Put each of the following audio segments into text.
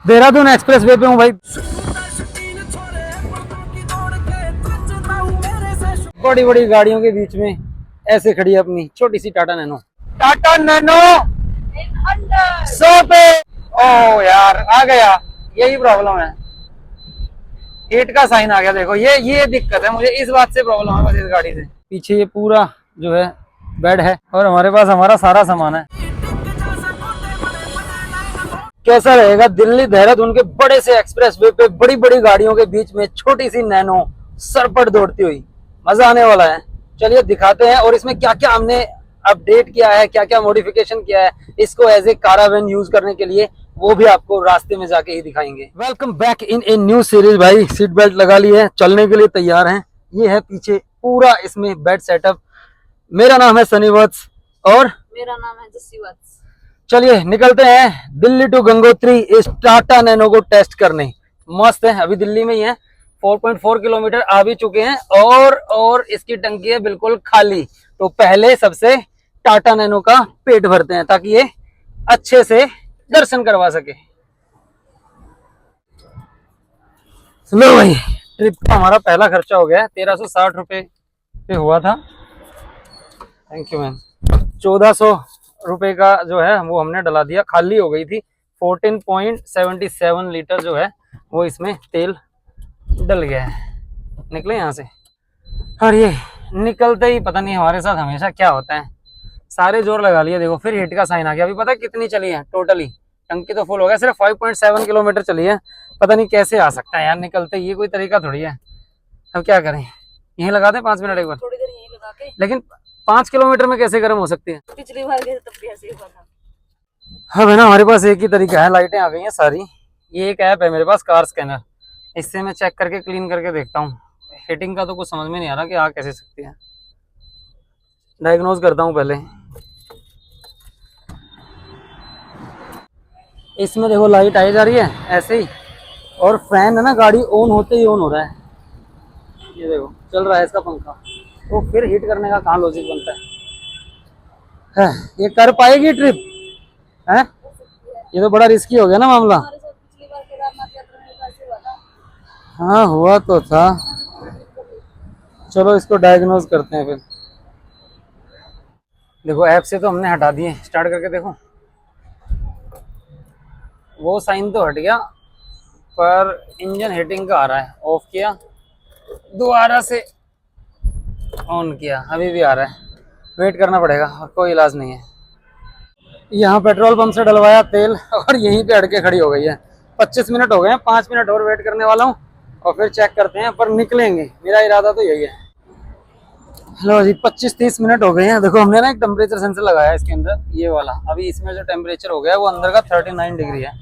Dehradun express way पे हूँ भाई। बड़ी बड़ी गाड़ियों के बीच में ऐसे खड़ी है अपनी छोटी सी टाटा नैनो। टाटा नैनो 100 पे। ओ यार आ गया, यही प्रॉब्लम है, हीट का साइन आ गया। देखो ये दिक्कत है, मुझे इस बात से प्रॉब्लम है बस इस गाड़ी से। पीछे ये पूरा जो है बेड है और हमारे पास हमारा सारा सामान है। कैसा रहेगा दिल्ली देहरादून के बड़े से एक्सप्रेस वे पे बड़ी बड़ी गाड़ियों के बीच में छोटी सी नैनो सरपट दौड़ती हुई, मजा आने वाला है। चलिए दिखाते हैं और इसमें क्या क्या हमने अपडेट किया है, क्या क्या मॉडिफिकेशन किया है इसको एज ए कारावैन यूज करने के लिए, वो भी आपको रास्ते में जाके ही दिखाएंगे। Welcome back in a new series. भाई सीट बेल्ट लगा ली है, चलने के लिए तैयार हैं। ये है पीछे पूरा इसमें बेड सेटअप। मेरा नाम है सनी वत्स और मेरा नाम है जस्सी वत्स। चलिए निकलते हैं दिल्ली टू गंगोत्री इस टाटा नैनो को टेस्ट करने। मस्त है, अभी दिल्ली में ही है, 4.4 किलोमीटर आ भी चुके हैं और इसकी टंकी है बिल्कुल खाली। तो पहले सबसे टाटा नैनो का पेट भरते हैं ताकि ये अच्छे से दर्शन करवा सके। लो भाई, ट्रिप का हमारा पहला खर्चा हो गया, 1360 रुपये पे हुआ था। Thank you ma'am. 1400 रुपए का जो है वो हमने डला दिया, खाली हो गई थी। 14.77 लीटर जो है वो इसमें तेल डल गया है। निकले यहाँ से और ये निकलते ही पता नहीं हमारे साथ हमेशा क्या होता है, सारे जोर लगा लिए। देखो फिर हिट का साइन आ गया। अभी पता है कितनी चली है टोटली, टंकी तो फुल हो गया, सिर्फ 5.7 किलोमीटर चली है। पता नहीं कैसे आ सकता है यार निकलते, ये कोई तरीका थोड़ी है। अब क्या करें, यहीं लगा दें 5 मिनट एक बार, थोड़ी देर यहीं लगा के। लेकिन 5 किलोमीटर में कैसे गर्म हो सकती है। पिछली बार गए तब भी ऐसे ही हुआ था। अब है ना हमारे पास एक ही तरीका है, लाइटें आ गई हैं सारी। ये एक ऐप है मेरे पास, कार स्कैनर, इससे मैं चेक करके क्लीन करके देखता हूँ। हीटिंग का तो कुछ समझ में नहीं आ रहा कि आ कैसे सकती है। डायग्नोज करता हूँ पहले। इसमें देखो लाइट आई जा रही है ऐसे ही, और फैन है ना गाड़ी ऑन होते ही ऑन हो रहा है। ये देखो चल रहा है इसका पंखा, तो फिर हीट करने का कहाँ लॉजिक बनता है। ये कर पाएगी ट्रिप है? ये तो बड़ा रिस्की हो गया ना मामला। हमारे साथ पिछली बार केदारनाथ यात्रा में ऐसे हुआ था। हाँ हुआ तो था। चलो इसको डायग्नोज करते हैं फिर। देखो ऐप से तो हमने हटा दिए, स्टार्ट करके देखो। वो साइन तो हट गया पर इंजन हीटिंग का आ रहा है। ऑफ किया, दोबारा से ऑन किया, अभी भी आ रहा है। वेट करना पड़ेगा, कोई इलाज नहीं है। यहाँ पेट्रोल पंप से डलवाया तेल और यहीं पे अड़के खड़ी हो गई है। 25 मिनट हो गए हैं, 5 मिनट और वेट करने वाला हूँ और फिर चेक करते हैं, पर निकलेंगे, मेरा इरादा तो यही है। लो जी 25-30 मिनट हो गए हैं। देखो हमने ना एक टेम्परेचर सेंसर लगाया इसके अंदर, ये वाला। अभी इसमें जो टेम्परेचर हो गया है वो अंदर का 39 डिग्री है,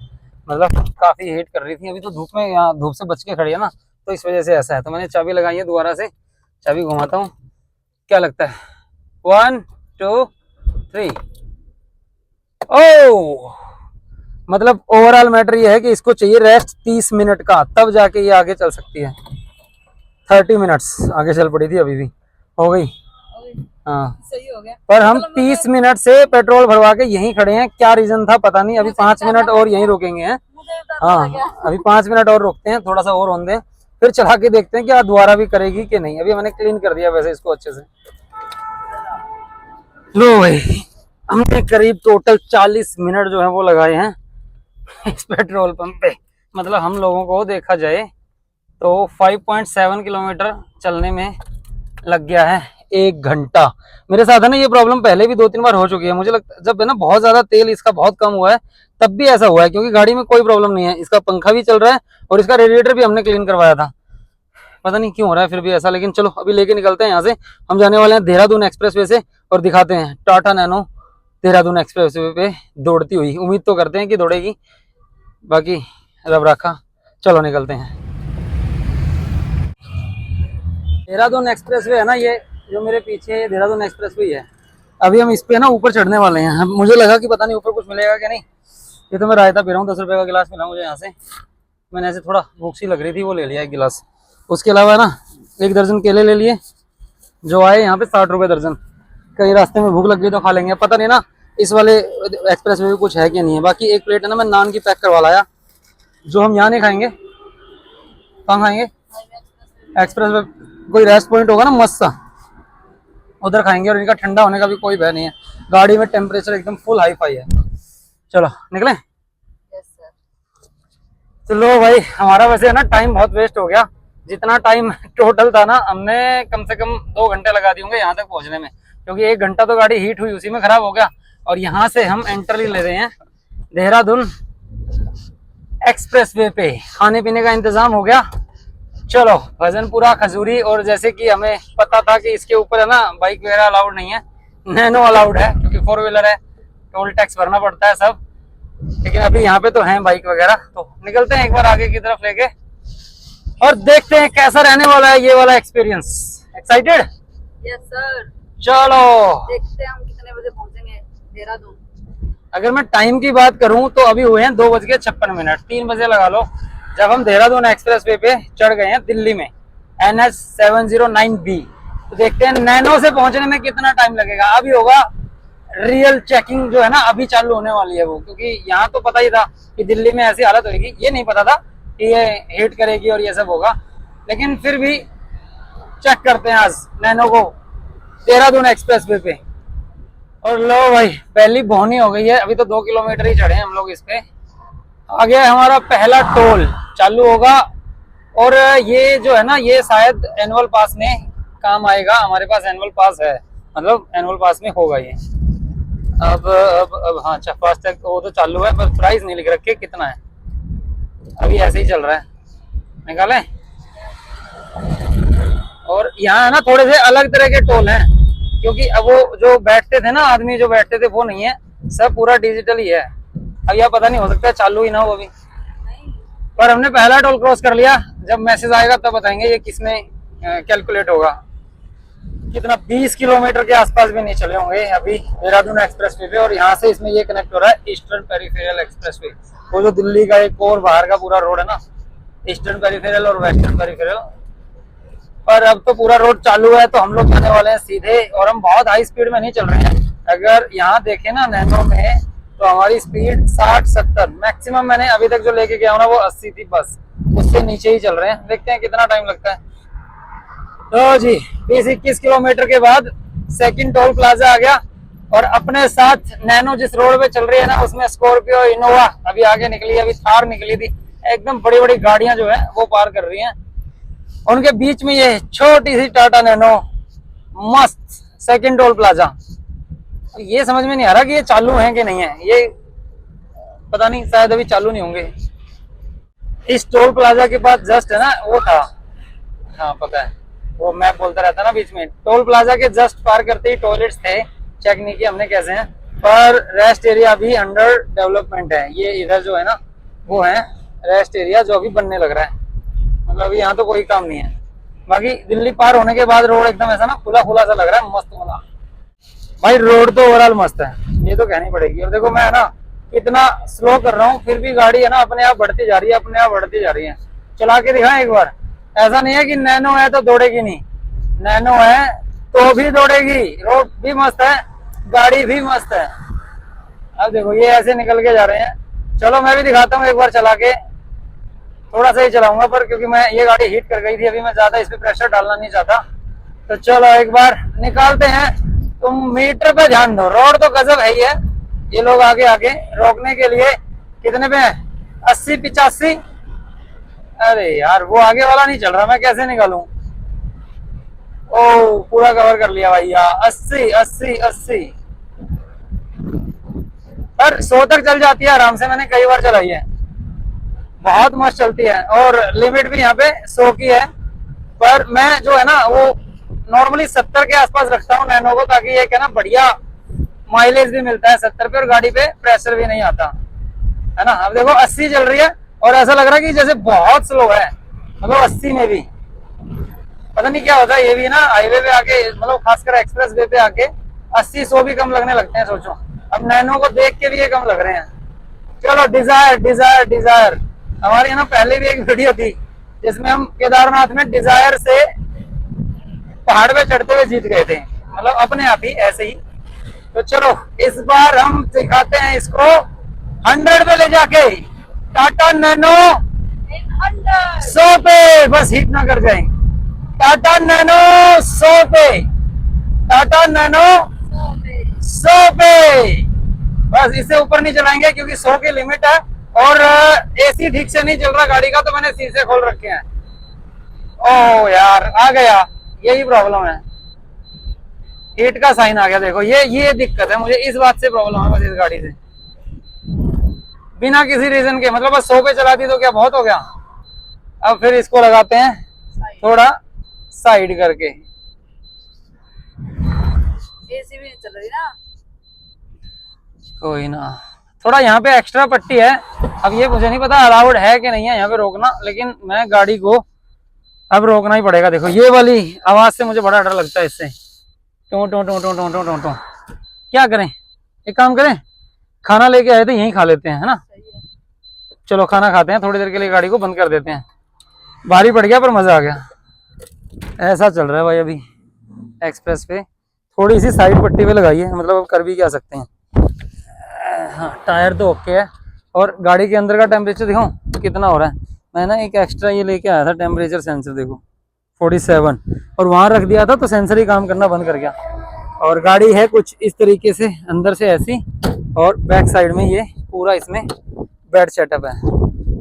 मतलब काफ़ी हीट कर रही थी। अभी तो धूप में, यहाँ धूप से बच के खड़ी है ना, तो इस वजह से ऐसा है। तो मैंने चाबी लगाई है, दोबारा से चाबी घुमाता हूँ, क्या लगता है। 1 2 3। ओह, मतलब ओवरऑल मैटर ये है कि इसको चाहिए रेस्ट 30 मिनट का, तब जाके ये आगे चल सकती है। 30 मिनट्स आगे चल पड़ी थी, अभी भी हो गई। हाँ सही हो गया। पर हम 30 मिनट से पेट्रोल भरवा के यहीं खड़े हैं, क्या रीजन था पता नहीं। अभी 5 मिनट और यहीं रुकेंगे हैं। हाँ अभी 5 मिनट और रुकते हैं, थोड़ा सा और होने दें, फिर चला के देखते हैं कि दोबारा भी करेगी कि नहीं। अभी मैंने क्लीन कर दिया वैसे इसको अच्छे से। लो भाई, हमने करीब टोटल 40 मिनट जो है वो लगाए हैं इस पेट्रोल पंप पे। मतलब हम लोगों को देखा जाए तो 5.7 किलोमीटर चलने में लग गया है 1 घंटा। मेरे साथ है ना ये प्रॉब्लम पहले भी 2-3 बार हो चुकी है। मुझे लगता है जब है ना बहुत ज्यादा तेल इसका बहुत कम हुआ है तब भी ऐसा हुआ है, क्योंकि गाड़ी में कोई प्रॉब्लम नहीं है। इसका पंखा भी चल रहा है और इसका रेडिएटर भी हमने क्लीन करवाया था। पता नहीं क्यों हो रहा है फिर भी ऐसा, लेकिन चलो अभी लेके निकलते हैं यहाँ से। हम जाने वाले हैं देहरादून एक्सप्रेसवे से और दिखाते हैं टाटा नैनो देहरादून एक्सप्रेसवे पे दौड़ती हुई। उम्मीद तो करते हैं कि दौड़ेगी, बाकी रब रखा। चलो निकलते हैं। देहरादून एक्सप्रेसवे है ना, ये जो मेरे पीछे देहरादून एक्सप्रेसवे है। अभी हम इस पे ना ऊपर चढ़ने वाले हैं। मुझे लगा कि पता नहीं ऊपर कुछ मिलेगा क्या नहीं। ये तो मैं रायता पी रहा हूँ, 10 रुपये का गिलास मिला मुझे यहाँ से। मैंने ऐसे थोड़ा भूख सी लग रही थी, वो ले लिया 1 गिलास। उसके अलावा ना 1 दर्जन केले ले लिए, जो आए यहाँ पे 60 रुपये दर्जन। कहीं रास्ते में भूख लग गई तो खा लेंगे, पता नहीं ना इस वाले एक्सप्रेस में भी कुछ है कि नहीं है। बाकी 1 प्लेट है ना मैं नान की पैक करवा लाया, जो हम यहाँ नहीं खाएंगे, कहाँ खाएंगे? हाईवे एक्सप्रेस एक्सप्रेस वे कोई रेस्ट पॉइंट होगा ना मस्त सा, उधर खाएंगे। और इनका ठंडा होने का भी कोई भय नहीं है, गाड़ी में टेम्परेचर एकदम फुल हाई फाई है। चलो निकले। Yes sir. चलो भाई, हमारा वैसे है ना टाइम बहुत वेस्ट हो गया। जितना टाइम टोटल था ना, हमने कम से कम 2 घंटे लगा दिए होंगे यहाँ तक पहुँचने में, क्योंकि 1 घंटा तो गाड़ी हीट हुई उसी में खराब हो गया। और यहाँ से हम एंट्री ले रहे हैं देहरादून एक्सप्रेस वे पे। खाने पीने का इंतजाम हो गया। चलो, भजनपुरा, खजूरी, और जैसे कि हमें पता था कि इसके ऊपर है ना बाइक वगैरह अलाउड नहीं है, नैनो अलाउड है क्योंकि 4 व्हीलर है, टोल टैक्स भरना पड़ता है सब। लेकिन अभी यहाँ पे तो है बाइक वगैरह। तो निकलते हैं एक बार आगे की तरफ लेके और देखते हैं कैसा रहने वाला है ये वाला एक्सपीरियंस। एक्साइटेड? Yes sir. चलो, देखते हैं हम कितने बजे पहुंचेंगे देहरादून। अगर मैं टाइम की बात करूं तो अभी हुए हैं 2:56, 3 बजे लगा लो, जब हम देहरादून एक्सप्रेस वे पे चढ़ गए हैं दिल्ली में NH 709B। तो देखते हैं नैनो से पहुंचने में कितना टाइम लगेगा। अभी होगा रियल चेकिंग जो है ना, अभी चालू होने वाली है वो, क्योंकि यहाँ तो पता ही था कि दिल्ली में ऐसी हालत होगी, ये नहीं पता था कि ये हिट करेगी और ये सब होगा। लेकिन फिर भी चेक करते हैं आज नैनो को देहरादून एक्सप्रेस वे पे। और लो भाई, पहली बोहनी हो गई है। अभी तो 2 किलोमीटर ही चढ़े हैं हम लोग इस पे। आगे हमारा पहला टोल चालू होगा। और ये जो है ना, ये शायद एनुअल पास में काम आएगा। हमारे पास एनुअल पास है, मतलब एनुअल पास में होगा ये। अब हाँ, अच्छा, फास्टैग वो तो चालू है, बस प्राइस नहीं लिख रखे कितना है। अभी ऐसे ही चल रहा है, निकालें। और यहाँ है ना थोड़े से अलग तरह के टोल हैं, क्योंकि अब वो जो बैठते थे ना आदमी, जो बैठते थे वो नहीं है, सब पूरा डिजिटल ही है। अब यह पता नहीं, हो सकता है चालू ही ना हो अभी। पर हमने पहला टोल क्रॉस कर लिया। जब मैसेज आएगा तब बताएंगे ये किसमें कैलकुलेट होगा। कितना 20 किलोमीटर के आसपास भी नहीं चले होंगे अभी देहरादून एक्सप्रेस वे पे। और यहाँ से इसमें ये कनेक्ट हो रहा है ईस्टर्न पेरिफेरल एक्सप्रेस वे, वो जो दिल्ली का एक और बाहर का पूरा रोड है ना, ईस्टर्न पेरिफेरल और वेस्टर्न पेरिफेरल। पर अब तो पूरा रोड चालू है, तो हम लोग जाने वाले हैं सीधे। और हम बहुत हाई स्पीड में नहीं चल रहे हैं। अगर यहाँ देखें ना नैनो में, तो हमारी स्पीड 60-70 मैक्सिमम। मैंने अभी तक जो लेके गया हूँ ना वो 80 थी बस, उससे नीचे ही चल रहे हैं। देखते हैं कितना टाइम लगता है। तो जी 20-21 किलोमीटर के बाद सेकंड टोल प्लाजा आ गया। और अपने साथ नैनो जिस रोड पे चल रही है ना, उसमें स्कॉर्पियो, इनोवा अभी आगे निकली है, अभी थार निकली थी। एकदम बड़ी बड़ी गाड़ियां जो है वो पार कर रही हैं। उनके बीच में ये छोटी सी टाटा नैनो, मस्त सेकंड टोल प्लाजा। ये समझ में नहीं आ रहा कि ये चालू है कि नहीं है, ये पता नहीं, शायद अभी चालू नहीं होंगे। इस टोल प्लाजा के पास जस्ट है ना वो था, हाँ पता है, वो मैं बोलता रहता ना बीच में। टोल प्लाजा के जस्ट पार करते ही टॉयलेट्स थे, चेक नहीं किया हमने कैसे हैं। पर रेस्ट एरिया भी अंडर डेवलपमेंट है। ये इधर जो है ना वो है रेस्ट एरिया, जो अभी बनने लग रहा है। मतलब यहाँ तो कोई काम नहीं है। बाकी दिल्ली पार होने के बाद रोड एकदम ऐसा ना खुला खुला सा लग रहा है, मस्त वाला। भाई रोड तो ओवरऑल मस्त है, ये तो कहनी पड़ेगी। और देखो मैं है ना कितना स्लो कर रहा हूँ, फिर भी गाड़ी है ना अपने आप बढ़ती जा रही है, अपने आप बढ़ती जा रही है। चला के दिखाएं एक बार। ऐसा नहीं है कि नैनो है तो दौड़ेगी नहीं, नैनो है तो भी दौड़ेगी। रोड भी मस्त है, गाड़ी भी मस्त है। अब देखो ये ऐसे निकल के जा रहे हैं। चलो मैं भी दिखाता हूँ एक बार चला के। थोड़ा सा ही चलाऊंगा पर, क्योंकि मैं ये गाड़ी हीट कर गई थी अभी, मैं ज्यादा इस पे प्रेशर डालना नहीं चाहता। तो चलो एक बार निकालते हैं। तुम मीटर पे ध्यान दो, रोड तो गजब है ही है। ये लोग आगे आगे रोकने के लिए कितने पे है, 80-85। अरे यार वो आगे वाला नहीं चल रहा, मैं कैसे निकालूं। ओ पूरा कवर कर लिया भैया, 80-80-80। पर 100 तक चल जाती है आराम से, मैंने कई बार चलाई है, बहुत मस्त चलती है। और लिमिट भी यहाँ पे 100 की है। पर मैं जो है ना वो नॉर्मली 70 के आसपास रखता हूँ नैनो को, ताकि ये क्या ना बढ़िया माइलेज भी मिलता है 70 पे, और गाड़ी पे प्रेशर भी नहीं आता है ना। अब देखो 80 चल रही है और ऐसा लग रहा है कि जैसे बहुत स्लो है, मतलब 80 में भी पता नहीं क्या होता है। ये भी ना हाईवे पे आके, मतलब खासकर एक्सप्रेस वे पे आके 80-100 भी कम लगने लगते हैं। सोचो अब नैनो को देख के भी ये कम लग रहे हैं। चलो डिजायर डिजायर डिजायर, हमारी ना पहले भी एक वीडियो थी जिसमें हम केदारनाथ में डिजायर से पहाड़ पे चढ़ते हुए जीत गए थे, मतलब अपने आप ही ऐसे ही। तो चलो इस बार हम दिखाते हैं इसको 100 पे ले जाके। टाटा नैनो 800 100 पे, बस हिट ना कर जाए। टाटा नैनो 100 पे, टाटा नैनो 100 पे, बस इससे ऊपर नहीं चलाएंगे क्योंकि 100 की लिमिट है। और एसी ठीक से नहीं चल रहा गाड़ी का, तो मैंने शीशे खोल रखे हैं। ओ यार आ गया, यही प्रॉब्लम है, हीट का साइन आ गया। देखो ये दिक्कत है मुझे, इस बात से प्रॉब्लम है बस इस गाड़ी से, बिना किसी रीजन के। मतलब बस 100 पे चला दी तो क्या बहुत हो गया। अब फिर इसको लगाते हैं थोड़ा साइड करके। एसी भी नहीं चल रही ना। कोई ना, थोड़ा यहाँ पे एक्स्ट्रा पट्टी है। अब ये मुझे नहीं पता अलाउड है कि नहीं है यहाँ पे रोकना, लेकिन मैं गाड़ी को अब रोकना ही पड़ेगा। देखो ये वाली आवाज से मुझे बड़ा डर लगता है, इससे टो टो टो टो टो टो टो टो। क्या करें, एक काम करें, खाना लेके आए थे यहीं खा लेते हैं, है ना। सही है। चलो खाना खाते हैं, थोड़ी देर के लिए गाड़ी को बंद कर देते हैं। भारी पड़ गया पर मजा आ गया। ऐसा चल रहा है भाई अभी एक्सप्रेस पे, थोड़ी सी साइड पट्टी पे लगाई है, मतलब अब कर भी क्या सकते हैं। हाँ टायर तो ओके है। और गाड़ी के अंदर का टेम्परेचर दिखाऊं कितना हो रहा है। मैं ना एक एक्स्ट्रा ये लेके आया था टेम्परेचर सेंसर, देखो 47, और वहां रख दिया था तो सेंसर ही काम करना बंद कर गया। और गाड़ी है कुछ इस तरीके से, अंदर से ऐसी, और बैक साइड में ये पूरा इसमें बेड सेटअप है।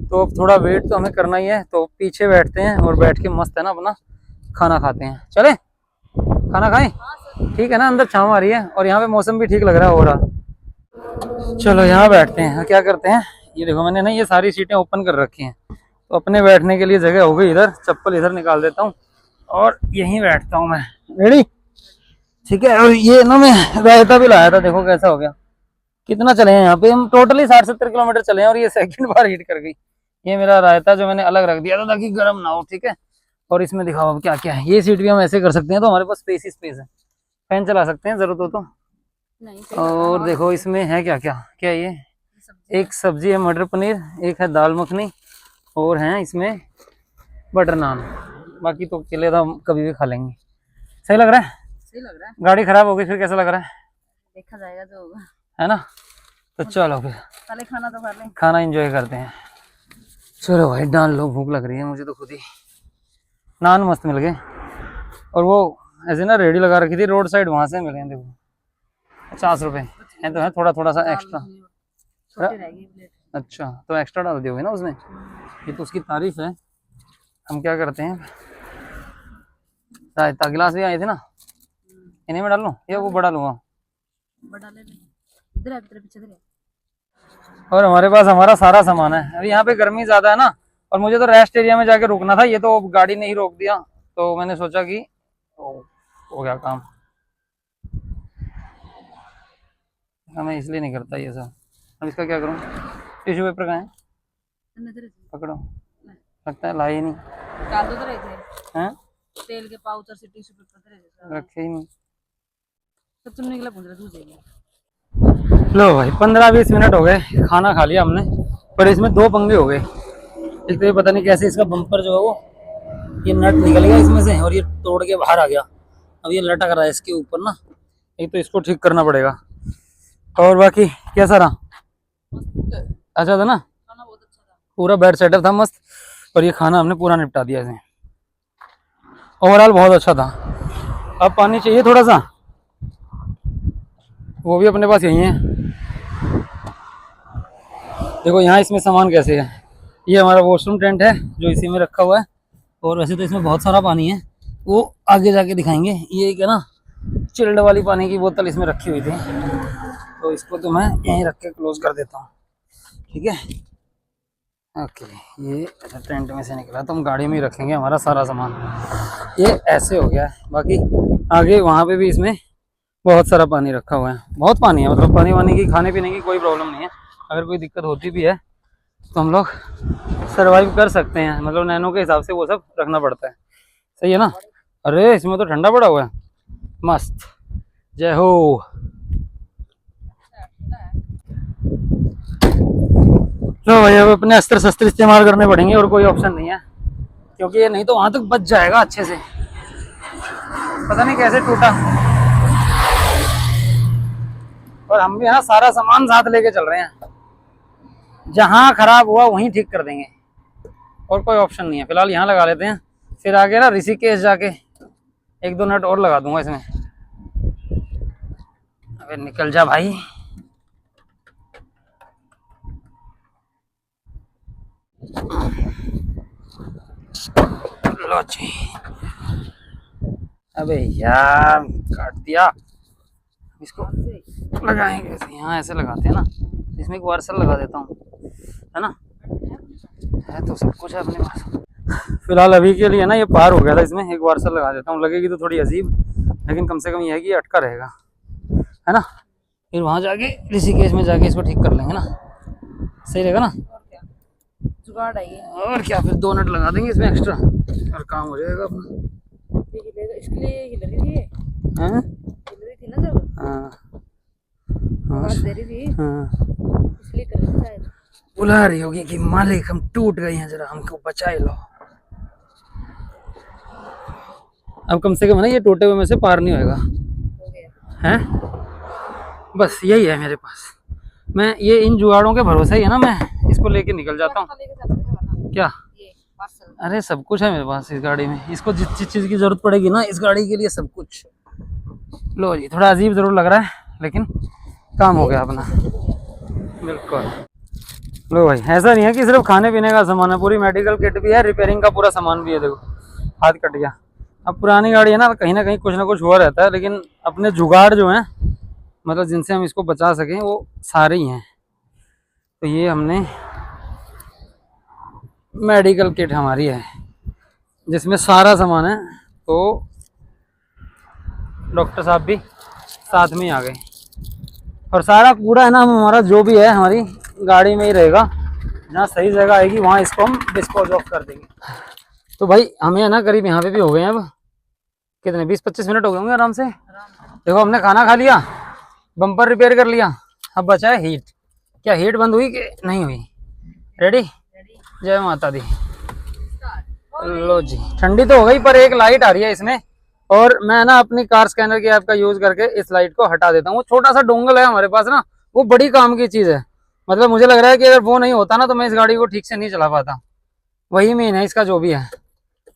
तो अब थोड़ा वेट तो हमें करना ही है, तो पीछे बैठते हैं और बैठ के मस्त है ना अपना खाना खाते हैं। चले खाना खाएं, ठीक है ना। अंदर छाँव आ रही है और यहाँ पे मौसम भी ठीक लग रहा है हो रहा। चलो यहाँ बैठते हैं। क्या करते हैं, ये देखो मैंने ना ये सारी सीटें ओपन कर रखी हैं, तो अपने बैठने के लिए जगह हो गई। इधर चप्पल इधर निकाल देता हूँ और यहीं बैठता हूँ मैं। रेडी, ठीक है। और ये ना मैं रायता भी लाया था, देखो कैसा हो गया। कितना चले हैं यहाँ पे हम, टोटली 60-70 किलोमीटर चले हैं और ये सेकंड बार हीट कर गई। ये मेरा रायता जो मैंने अलग रख दिया था ताकि गर्म ना हो, ठीक है। और इसमें दिखाओ अब क्या क्या है। ये सीट भी हम ऐसे कर सकते हैं, तो हमारे पास स्पेस ही स्पेस है, फैन चला सकते हैं जरूरत हो तो। नहीं और देखो इसमें है क्या क्या क्या, ये एक सब्जी है मटर पनीर, एक है दाल मखनी, और हैं इसमें बटर नान। बाकी तो केले तो हम कभी भी खा लेंगे। सही लग रहा है। सही लग रहा है। गाड़ी खराब हो गई फिर कैसा लग रहा है देखा जाएगा जो होगा, है ना। तो चलो फिर पहले खाना तो खा लें। खाना एंजॉय करते हैं। चलो भाई डाल लो, भूख लग रही है मुझे तो खुद ही। नान मस्त मिल गए, और वो ऐसे ना रेडी लगा रखी थी रोड साइड, वहां से मिले हैं। देखो 50 रुपए है तो है, थोड़ा थोड़ा सा एक्स्ट्रा। छोटी रहेगी प्लेट। अच्छा तो एक्स्ट्रा डाल दियोगे ना उसमें, ये तो उसकी तारीफ है। हम क्या करते हैं, रायता गिलास भी आए थे ना, इन्हीं में डाल लूं या वो बड़ा लूंगा। बड़ा ले ले, इधर है, तेरे पीछे इधर है। और हमारे पास हमारा सारा सामान है। अभी यहाँ पे गर्मी ज्यादा है ना, और मुझे तो रेस्ट एरिया में जाके रुकना था, ये तो गाड़ी ने ही रोक दिया। तो मैंने सोचा कि हो गया काम। मैं इसलिए नहीं करता ये सब। अब इसका क्या करूँ, टिश्यू पेपर कहाँ है, पकड़ो, लगता है लाई ही नहीं। डाल दो इधर इधर। हैं तेल के पाउच और टिश्यू पेपर इधर रखे ही नहीं। तो तुमने निकला पूछ रहा तू जाएगी। लो भाई 15-20 मिनट हो गए, खाना खा लिया हमने, पर इसमें दो पंगे हो गए। एक तो ये पता नहीं कैसे इसका बम्पर जो है वो, ये नट निकल गया इसमें से और ये तोड़ के बाहर आ गया। अब ये लटक रहा है इसके ऊपर ना, एक तो इसको ठीक करना पड़ेगा। और बाकी कैसा रहा, अच्छा था ना, खाना बहुत अच्छा था, पूरा बेड सेटअप था मस्त। और ये खाना हमने पूरा निपटा दिया इसे, ओवरऑल बहुत अच्छा था। अब पानी चाहिए थोड़ा सा, वो भी अपने पास यही है। देखो यहाँ इसमें सामान कैसे है, ये हमारा वॉशरूम टेंट है जो इसी में रखा हुआ है। और वैसे तो इसमें बहुत सारा पानी है, वो आगे जाके दिखाएंगे। ये एक है ना चिल्ड वाली पानी की बोतल इसमें रखी हुई थी, तो इसको तो मैं यहीं रख के क्लोज कर देता हूँ, ठीक है। ओके, ये टेंट में से निकला तो हम गाड़ी में ही रखेंगे हमारा सारा सामान। ये ऐसे हो गया है। बाकी आगे वहाँ पे भी इसमें बहुत सारा पानी रखा हुआ है, बहुत पानी है। मतलब पानी वानी की खाने पीने की कोई प्रॉब्लम नहीं है। अगर कोई दिक्कत होती भी है तो हम लोग सर्वाइव कर सकते हैं। मतलब नैनो के हिसाब से वो सब रखना पड़ता है, सही है ना। अरे इसमें तो ठंडा पड़ा हुआ है, मस्त, जय हो। तो भाई अब अपने अस्त्र शस्त्र इस्तेमाल करने पड़ेंगे, और कोई ऑप्शन नहीं है, क्योंकि ये नहीं तो वहां तक बच जाएगा अच्छे से। पता नहीं कैसे टूटा। और हम भी यहाँ सारा सामान साथ लेके चल रहे हैं। जहाँ खराब हुआ वहीं ठीक कर देंगे, और कोई ऑप्शन नहीं है। फिलहाल यहाँ लगा लेते हैं, फिर आगे ना ऋषिकेश जाके एक दो नट और लगा दूंगा इसमें। अबे निकल जा भाई। लो जी। अबे यार काट दिया इसको। लगाएंगे ऐसे, यहाँ ऐसे लगाते हैं ना, इसमें एक वार्सल लगा देता हूँ, है ना, है तो सब कुछ है अपने पास। फिलहाल अभी के लिए ना ये पार हो गया था, इसमें एक वार्सल लगा देता हूँ। लगेगी तो थोड़ी अजीब, लेकिन कम से कम ये है कि अटका रहेगा, है ना। फिर वहाँ जाके ऋषिकेश में जाके इसको ठीक कर लेंगे ना, सही रहेगा ना। जुगाड़ है ये। और क्या, फिर 2 नट लगा देंगे इसमें एक्स्ट्रा और काम हो जाएगा अपना। ये हिलेगा, इसके लिए हिल रही थी ये। हैं? हिल रही थी ना जब हाँ आवाज दे रही थी, हाँ, इसलिए कर रही थी शायद। बुला रही होगी कि मालिक हम टूट गए हैं, जरा हमको बचा लो। अब कम से कम ना ये टूटे हुए में से पार नहीं होएगा, हो गया। हैं। बस यही है मेरे पास, मैं ये इन जुगाड़ों के भरोसे ही है ना, मैं इसको लेके निकल जाता हूँ। लेके चल रहे थे वरना क्या? ये पार्सल। अरे सब कुछ है मेरे पास इस गाड़ी में, इसको जिस जिस चीज़ की जरूरत पड़ेगी ना इस गाड़ी के लिए सब कुछ। लो जी, थोड़ा अजीब जरूर लग रहा है लेकिन काम हो गया अपना, बिल्कुल। लो भाई, ऐसा नहीं है कि सिर्फ खाने पीने का सामान है, पूरी मेडिकल किट भी है, रिपेयरिंग का पूरा सामान भी है। देखो हाथ कट गया। अब पुरानी गाड़ी है ना कहीं कुछ ना कुछ हुआ रहता है, लेकिन अपने जुगाड़ जो हैं, मतलब जिनसे हम इसको बचा सकें, वो सारे ही हैं। तो ये हमने मेडिकल किट हमारी है जिसमें सारा सामान है। तो डॉक्टर साहब भी साथ में ही आ गए, और सारा पूरा है ना, हम हमारा जो भी है हमारी गाड़ी में ही रहेगा। जहाँ सही जगह आएगी वहाँ इसको हम डिस्पोज ऑफ कर देंगे। तो भाई हमें है ना करीब यहाँ पे भी हो गए हैं, अब कितने 20-25 मिनट हो गए होंगे आराम से। देखो हमने खाना खा लिया, बम्पर रिपेयर कर लिया, अब बचा है हीट। क्या हीट बंद हुई कि नहीं हुई? रेडी? जय माता दी। लो जी, ठंडी तो हो गई पर एक लाइट आ रही है इसमें, और मैं ना अपनी कार स्कैनर की ऐप का यूज करके इस लाइट को हटा देता हूँ। वो छोटा सा डोंगल है हमारे पास ना, वो बड़ी काम की चीज है। मतलब मुझे लग रहा है कि अगर वो नहीं होता ना तो मैं इस गाड़ी को ठीक से नहीं चला पाता। वही मेन है इसका जो भी है।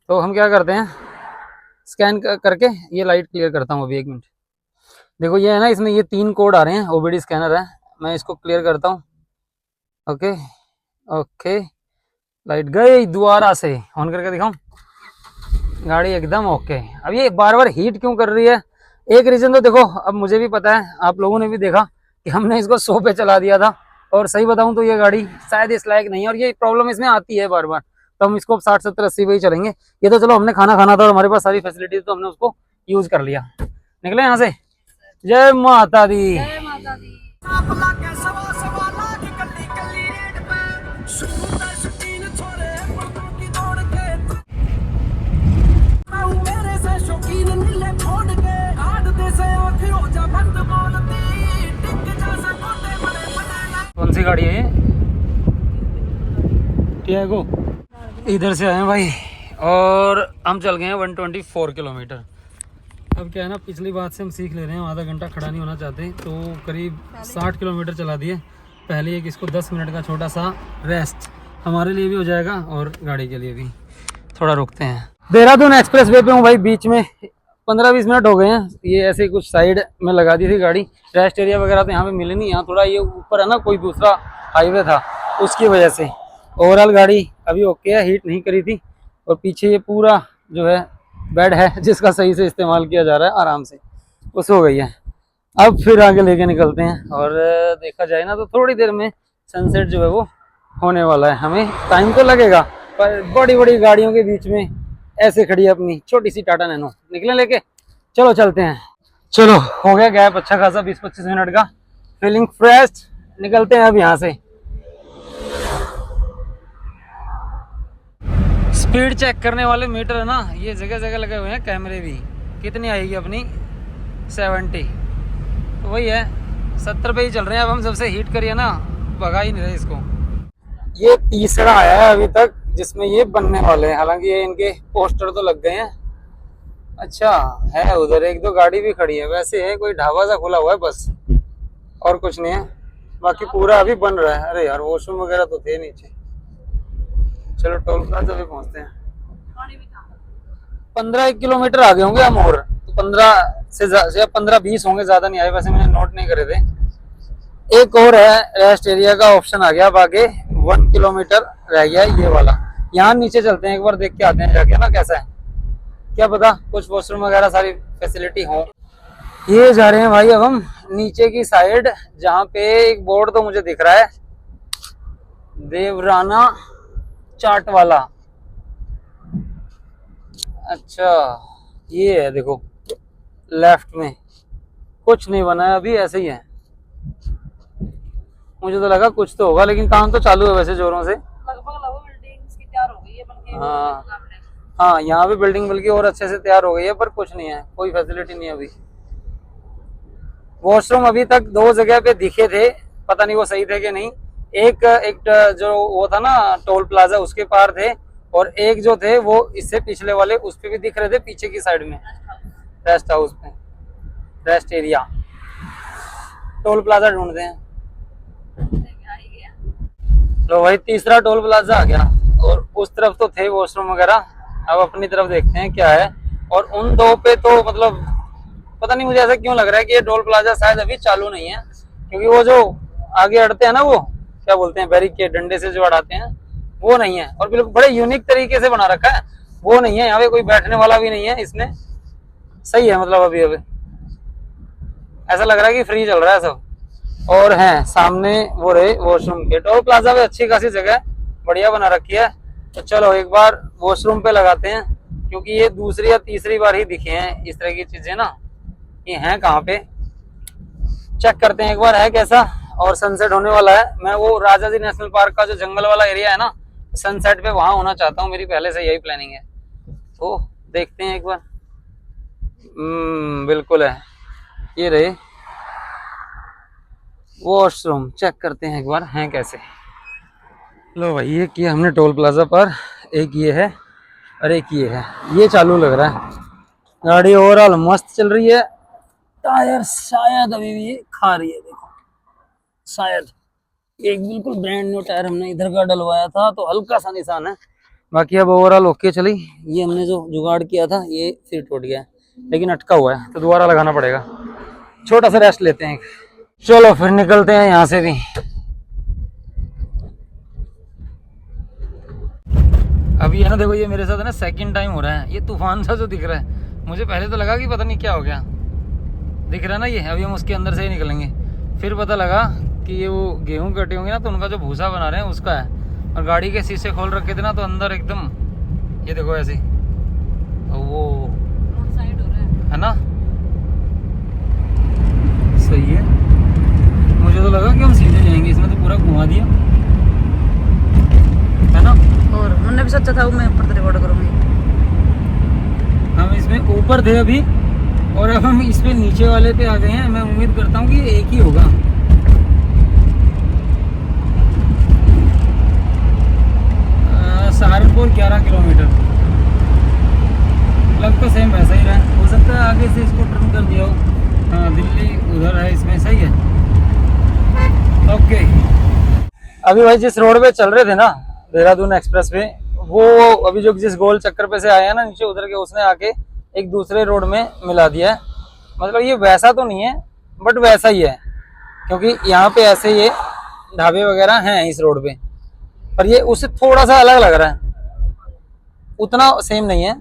तो हम क्या करते हैं, स्कैन करके ये लाइट क्लियर करता हूँ अभी, 1 मिनट। देखो ये है ना, इसमें ये 3 कोड आ रहे हैं, ओबीडी स्कैनर है। मैं इसको क्लियर करता हूँ। ओके ओके, लाइट गई दोबारा से, ऑन करके दिखाऊं। गाड़ी एकदम ओके। अब ये बार बार हीट क्यों कर रही है? एक रीजन तो देखो, अब मुझे भी पता है, आप लोगों ने भी देखा कि हमने इसको 100 पे चला दिया था, और सही बताऊं तो ये गाड़ी शायद इस लायक नहीं है, और ये प्रॉब्लम इसमें आती है बार बार। तो हम इसको 60, 70, 80 पे ही चलेंगे। ये तो चलो हमने खाना खाना था और हमारे पास सारी फैसिलिटीज, तो हमने उसको यूज कर लिया। निकले यहाँ से। जय माता दी। जय माता दी। कौन सी गाड़ी है ये? टियागो। इधर से आए हैं भाई, और हम चल गए हैं 124 किलोमीटर। अब क्या है ना, पिछली बात से हम सीख ले रहे हैं, आधा घंटा खड़ा नहीं होना चाहते, तो करीब 60 किलोमीटर चला दिए। पहले एक इसको 10 मिनट का छोटा सा रेस्ट हमारे लिए भी हो जाएगा, और गाड़ी के लिए भी। थोड़ा रुकते हैं। देहरादून एक्सप्रेस वे पे हूँ भाई, बीच में 15-20 मिनट हो गए हैं। ये ऐसे कुछ साइड में लगा दी थी गाड़ी, रेस्ट एरिया वगैरह तो यहाँ पे मिले नहीं। यहाँ थोड़ा ये ऊपर है ना, कोई दूसरा हाईवे था, उसकी वजह से। ओवरऑल गाड़ी अभी ओके है, हीट नहीं करी थी। और पीछे ये पूरा जो है बेड है जिसका सही से इस्तेमाल किया जा रहा है, आराम से उस हो गई है। अब फिर आगे लेके निकलते हैं, और देखा जाए ना तो थोड़ी देर में सनसेट जो है वो होने वाला है। हमें टाइम तो लगेगा, पर बड़ी बड़ी गाड़ियों के बीच में ऐसे खड़ी है अपनी छोटी सी टाटा नैनो, निकले लेके। चलो चलते हैं। चलो हो गया गैप अच्छा खासा, 20-25 मिनट का, फीलिंग फ्रेश। निकलते हैं अब यहाँ से। स्पीड चेक करने वाले मीटर है ना, ये जगह जगह लगे हुए हैं कैमरे भी। कितनी आएगी अपनी? 70। तो वही है, 70 पे ही चल रहे हैं। अब हम सबसे हीट करिए ना, भगा ही नहीं रहे इसको। ये तीसरा आया है अभी तक जिसमें ये बनने वाले हैं, हालांकि ये इनके पोस्टर तो लग गए हैं। अच्छा है, उधर 1-2 गाड़ी भी खड़ी है। वैसे है कोई ढाबा सा खुला हुआ है बस, और कुछ नहीं है। बाकी पूरा अभी बन रहा है। अरे यार वॉशरूम वगैरह तो थे नीचे। चलो टोल प्लाजा भी पहुंचते हैं। 15 किलोमीटर आगे होंगे हम, और तो 15 से 15-20 होंगे, ज्यादा नहीं आए, वैसे मैंने नोट नहीं करे थे। एक और है, रेस्ट एरिया का ऑप्शन आ गया, अब आगे 1 किलोमीटर रह गया ये वाला। यहाँ नीचे चलते हैं, एक बार देख के आते हैं जाके ना कैसा है, क्या पता कुछ वॉशरूम वगैरह सारी फैसिलिटी हो। ये जा रहे हैं भाई अब हम नीचे की साइड, जहाँ पे एक बोर्ड तो मुझे दिख रहा है, देवराना चाट वाला। अच्छा ये है, देखो लेफ्ट में कुछ नहीं बना है अभी, ऐसे ही है। मुझे तो लगा कुछ तो होगा, लेकिन काम तो चालू है वैसे जोरों से। लगभग बिल्डिंग्स की तैयार हो गई है, बल्कि हाँ हाँ, यहाँ पे बिल्डिंग बल्कि और अच्छे से तैयार हो गई है, पर कुछ नहीं है, कोई फैसिलिटी नहीं है अभी। वॉशरूम अभी तक 2 जगह पे दिखे थे, पता नहीं वो सही थे कि नहीं। एक जो वो था ना टोल प्लाजा, उसके पार थे, और एक जो थे वो इससे पिछले वाले उस पे भी दिख रहे थे, पीछे की साइड में रेस्ट हाउस पे, रेस्ट एरिया। टोल प्लाजा ढूंढते हैं। तो भाई तीसरा टोल प्लाजा आ गया, और उस तरफ तो थे वॉशरूम वगैरह, अब अपनी तरफ देखते हैं क्या है। और उन 2 पे तो मतलब पता नहीं, मुझे ऐसा क्यों लग रहा है कि ये टोल प्लाजा शायद अभी चालू नहीं है, क्योंकि वो जो आगे अड़ते हैं ना, वो क्या बोलते हैं, बैरिकेड, डंडे से जो अड़ाते हैं, वो नहीं है। और बिल्कुल बड़े यूनिक तरीके से बना रखा है, वो नहीं है। यहाँ पे कोई बैठने वाला भी नहीं है इसमें, सही है मतलब। अभी ऐसा लग रहा है कि फ्री चल रहा है सब। और हैं सामने वो रहे वॉशरूम के। टोल प्लाजा में अच्छी खासी जगह बढ़िया बना रखी है। तो चलो एक बार वॉशरूम पे लगाते हैं, क्योंकि ये दूसरी या तीसरी बार ही दिखे हैं इस तरह की चीजें ना। ये हैं कहाँ पे, चेक करते हैं एक बार है कैसा। और सनसेट होने वाला है। मैं वो राजा जी नेशनल पार्क का जो जंगल वाला एरिया है ना, सनसेट पे वहां होना चाहता हूँ, मेरी पहले से यही प्लानिंग है। तो देखते हैं एक बार। बिल्कुल है, ये रहे वॉशरूम, चेक करते हैं एक बार हैं कैसे। लो भाई ये किया हमने टोल प्लाजा पर, एक ये है और एक ये है। ये चालू लग रहा है, गाड़ी ओवरऑल मस्त चल रही है। टायर शायद अभी भी खा रही है, देखो शायद। एक बिल्कुल ब्रांड न्यू टायर हमने इधर का डलवाया था, तो हल्का सा निशान है, बाकी अब ओवरऑल ओके चली। ये हमने जो जुगाड़ किया था ये फिर टूट गया है, लेकिन अटका हुआ है, तो दोबारा लगाना पड़ेगा। छोटा सा रेस्ट लेते हैं। चलो फिर निकलते हैं यहाँ से भी। अभी है ना, देखो ये मेरे साथ है ना सेकंड टाइम हो रहा है। ये तूफान सा जो दिख रहा है, मुझे पहले तो लगा कि पता नहीं क्या हो गया, दिख रहा है ना ये। अभी हम उसके अंदर से ही निकलेंगे, फिर पता लगा कि ये वो गेहूं कटे होंगे ना, तो उनका जो भूसा बना रहे हैं उसका है। और गाड़ी के शीशे खोल रखे थे ना, तो अंदर एकदम ये देखो ऐसे वो साइड हो रहा है ना। सही है, मुझे तो लगा कि हम सीधे जाएंगे, इसमें तो पूरा घुमा दिया है ना। और मैंने भी सोचा था मैं ऊपर रिकॉर्ड करूंगी। हम इसमें ऊपर थे अभी, और अब हम इस पे नीचे वाले पे आ गए हैं। मैं उम्मीद करता हूँ कि एक ही होगा। सहारनपुर 11 किलोमीटर, लग तो सेम वैसा ही रहा। हो सकता है आगे से इसको टर्न कर दिया हो। हाँ दिल्ली उधर है, इसमें सही है। ओके, अभी भाई जिस रोड पे चल रहे थे ना, देहरादून एक्सप्रेस पे, वो अभी जो जिस गोल चक्कर पे से आया है ना नीचे उधर के, उसने आके एक दूसरे रोड में मिला दिया है। मतलब ये वैसा तो नहीं है, बट वैसा ही है, क्योंकि यहाँ पे ऐसे ये ढाबे वगैरह हैं इस रोड पे, पर ये उससे थोड़ा सा अलग लग रहा है, उतना सेम नहीं है।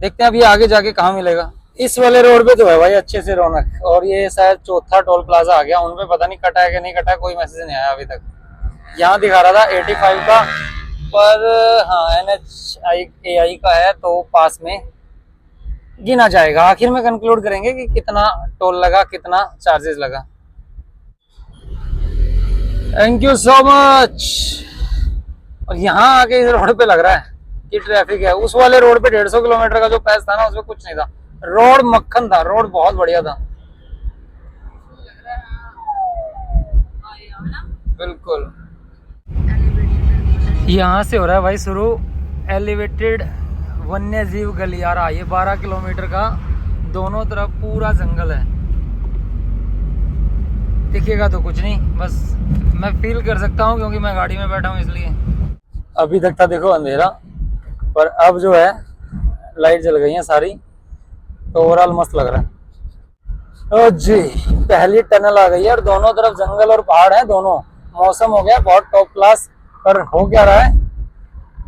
देखते हैं अभी आगे जाके कहाँ मिलेगा। इस वाले रोड पे तो है भाई अच्छे से रौनक। और ये शायद चौथा टोल प्लाजा आ गया, उनपे पता नहीं कटा है कि नहीं कटा है, कोई मैसेज नहीं आया अभी तक। यहाँ दिखा रहा था 85 का, पर हाँ NHAI का है, तो पास में गिना जाएगा। आखिर में कंक्लूड करेंगे कि कितना टोल लगा, कितना चार्जेस लगा। Thank you so much. और यहाँ आके इस रोड पे लग रहा है कि ट्रैफिक है। उस वाले रोड पे 150 किलोमीटर का जो पैस था ना, उसमें कुछ नहीं था। रोड मक्खन था, रोड बहुत बढ़िया था बिल्कुल। यहाँ से हो रहा है भाई शुरू एलिवेटेड वन्य जीव गलियारा। ये 12 किलोमीटर का, दोनों तरफ पूरा जंगल है। दिखेगा तो कुछ नहीं, बस मैं फील कर सकता हूँ क्योंकि मैं गाड़ी में बैठा हूँ इसलिए। अभी तक था देखो अंधेरा, पर अब जो है लाइट जल गई है सारी, तो ओवरऑल मस्त लग रहा है। ओ जी, पहली टनल आ गई है और दोनों तरफ जंगल और पहाड़ है दोनों। मौसम हो गया बहुत टॉप क्लास, पर हो क्या रहा है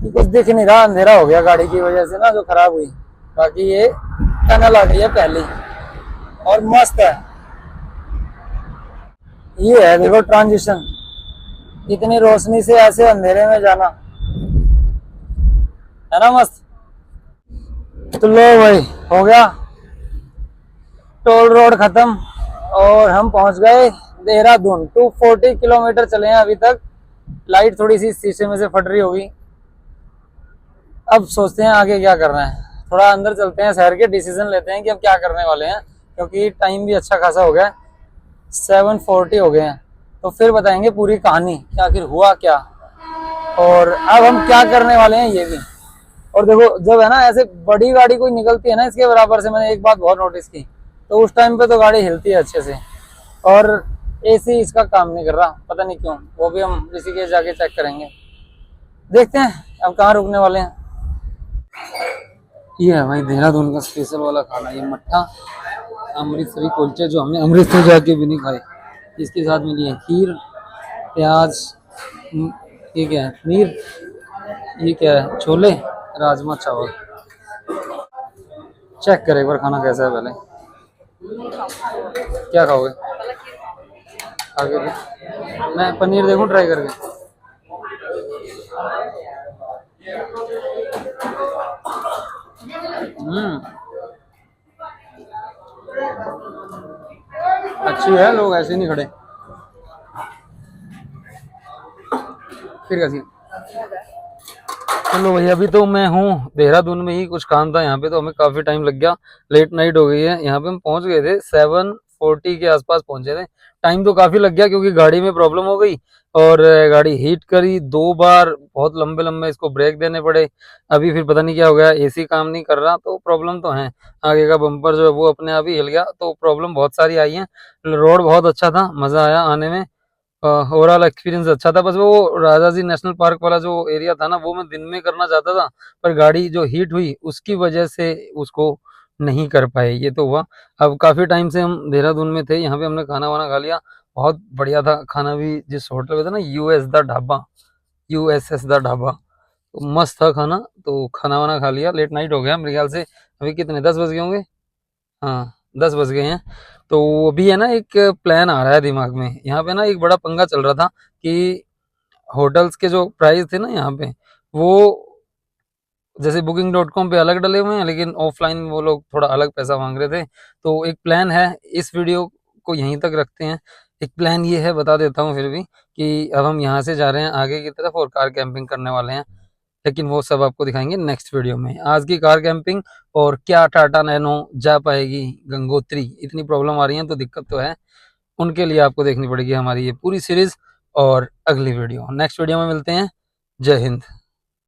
कि कुछ दिख नहीं रहा, अंधेरा हो गया गाड़ी की वजह से ना जो खराब हुई। बाकी ये टनल आ गई है पहली और मस्त है। ये है देखो ट्रांजिशन, इतनी रोशनी से ऐसे अंधेरे में जाना है ना मस्त। तो लो भाई, हो गया टोल रोड खत्म और हम पहुंच गए देहरादून। 240 किलोमीटर चले हैं अभी तक। लाइट थोड़ी सी शीशे में से फट रही होगी। अब सोचते हैं आगे क्या करना है, थोड़ा अंदर चलते हैं शहर के, डिसीजन लेते हैं कि अब क्या करने वाले हैं, क्योंकि टाइम भी अच्छा खासा हो गया, 7:40 हो गए हैं। तो फिर बताएंगे पूरी कहानी कि आखिर हुआ क्या और अब हम क्या करने वाले हैं ये भी। और देखो जब है ना ऐसे बड़ी गाड़ी कोई निकलती है ना इसके बराबर से, मैंने एक बात बहुत नोटिस की, तो उस टाइम पे तो गाड़ी हिलती है अच्छे से। और एसी इसका काम नहीं कर रहा, पता नहीं क्यों, वो भी हम ऋषिकेश जाके चेक करेंगे। देखते हैं अब कहाँ रुकने वाले हैं। ये है भाई देहरादून का स्पेशल वाला खाना, ये मट्ठा अमृतसरी कुलचे, जो हमने अमृतसर जाके भी नहीं खाए। इसके साथ मिली है खीर, प्याज, ये क्या है पनीर, ये क्या है छोले, राजमा चावल। चेक कर एक बार खाना कैसा है पहले। क्या खाओगे आगे भी? मैं पनीर देखूं ट्राई करके। अच्छी है, लोग ऐसे नहीं खड़े। फिर कैसी? चलो भाई, अभी तो मैं हूँ देहरादून में ही, कुछ काम था यहाँ पे तो हमें काफी टाइम लग गया, लेट नाइट हो गई है। यहाँ पे हम पहुंच गए थे 7:40 के आसपास पहुंचे थे। टाइम तो काफी लग गया क्योंकि गाड़ी में प्रॉब्लम हो गई और गाड़ी हीट करी 2 बार, बहुत लंबे लंबे इसको ब्रेक देने पड़े। अभी फिर पता नहीं क्या हो गया, एसी काम नहीं कर रहा, तो प्रॉब्लम तो है। आगे का बम्पर जो है वो अपने आप ही हिल गया, तो प्रॉब्लम बहुत सारी आई है। रोड बहुत अच्छा था, मजा आया आने में, ओवरऑल एक्सपीरियंस अच्छा था। बस वो राजा जी नेशनल पार्क वाला जो एरिया था ना, वो मैं दिन में करना चाहता था, पर गाड़ी जो हीट हुई उसकी वजह से उसको नहीं कर पाए, ये तो हुआ। अब काफी टाइम से हम देहरादून में थे, यहाँ पे हमने खाना वाना खा लिया, बहुत बढ़िया था खाना भी। जिस होटल में था ना, US the dhaba, USS the dhaba, तो मस्त था खाना। तो खाना वाना खा लिया, लेट नाइट हो गया मेरे ख्याल से। अभी कितने 10 बज गए होंगे, हाँ 10 बज गए हैं। तो अभी है ना एक प्लान आ रहा है दिमाग में। यहाँ पे ना एक बड़ा पंगा चल रहा था कि होटल्स के जो प्राइस थे ना यहाँ पे, वो जैसे booking.com पे अलग डले हुए हैं, लेकिन ऑफलाइन वो लोग थोड़ा अलग पैसा मांग रहे थे। तो एक प्लान है, इस वीडियो को यहीं तक रखते हैं। एक प्लान ये है, बता देता हूँ फिर भी, कि अब हम यहाँ से जा रहे हैं आगे की तरफ और कार कैंपिंग करने वाले हैं, लेकिन वो सब आपको दिखाएंगे नेक्स्ट वीडियो में। आज की कार कैंपिंग और क्या टाटा नैनो जा पाएगी गंगोत्री, इतनी प्रॉब्लम आ रही है तो दिक्कत तो है, उनके लिए आपको देखनी पड़ेगी हमारी ये पूरी सीरीज। और अगली वीडियो, नेक्स्ट वीडियो में मिलते हैं। जय हिंद।